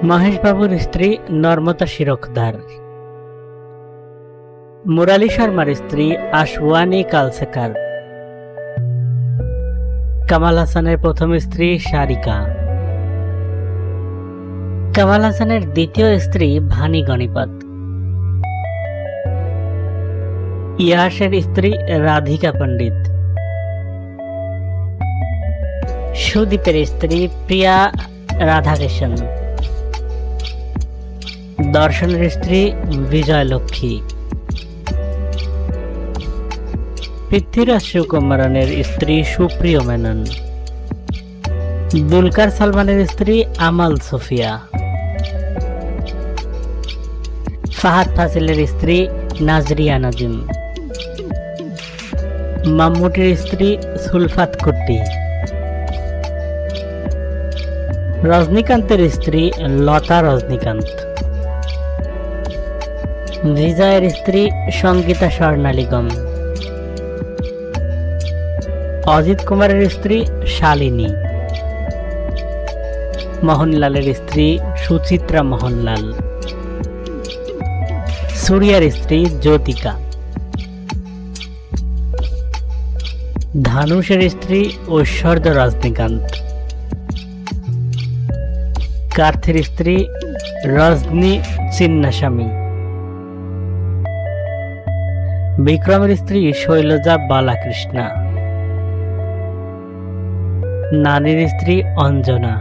মহেশবাবুর স্ত্রী নর্মদা শিরোখদার, মুরালী শর্মার স্ত্রী আশওয়ানি কালসেকার, কামাল হাসানের প্রথম স্ত্রী সারিকা, কামাল হাসানের দ্বিতীয় স্ত্রী ভানি গণিপত, ইয়াসের স্ত্রী রাধিকা পণ্ডিত, সুদীপের স্ত্রী প্রিয়া রাধাকৃষ্ণ, দর্শনের স্ত্রী বিজয়লক্ষ্মী, পৃথ্বীরাজ সুকুমারনের স্ত্রী সুপ্রিয় মেনন, দুলকার সালমানের স্ত্রী আমাল সোফিয়া, ফাহাদ ফাসিলের স্ত্রী নাজরিয়া নাজিম, মাম্মুটির স্ত্রী সুলফাত কুট্টি, রজনীকান্তের স্ত্রী লতা রজনীকান্ত, বিজয়ের স্ত্রী সঙ্গীতা স্বর্ণালিগম, অজিত কুমারের স্ত্রী শালিনী, মোহনলালের স্ত্রী সুচিত্রা মোহনলাল, সূর্যার স্ত্রী জ্যোতিকা, ধানুষের স্ত্রী ঐশ্বর্য রজনীকান্ত, কার্থের স্ত্রী রজনী চিন্নাস্বামী, বিক্রমের স্ত্রী শৈলজা বালাকৃষ্ণা, নানির স্ত্রী অঞ্জনা,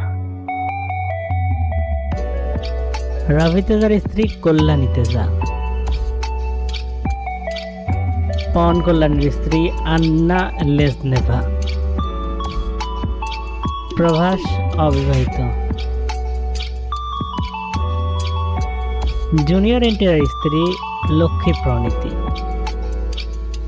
রবি তেজার স্ত্রী কল্যাণী তেজা, পবন কল্যাণীর স্ত্রী আন্না লেজনেভা, প্রভাস অবিবাহিত, জুনিয়র এনটিআর স্ত্রী লক্ষ্মী প্রণীতি।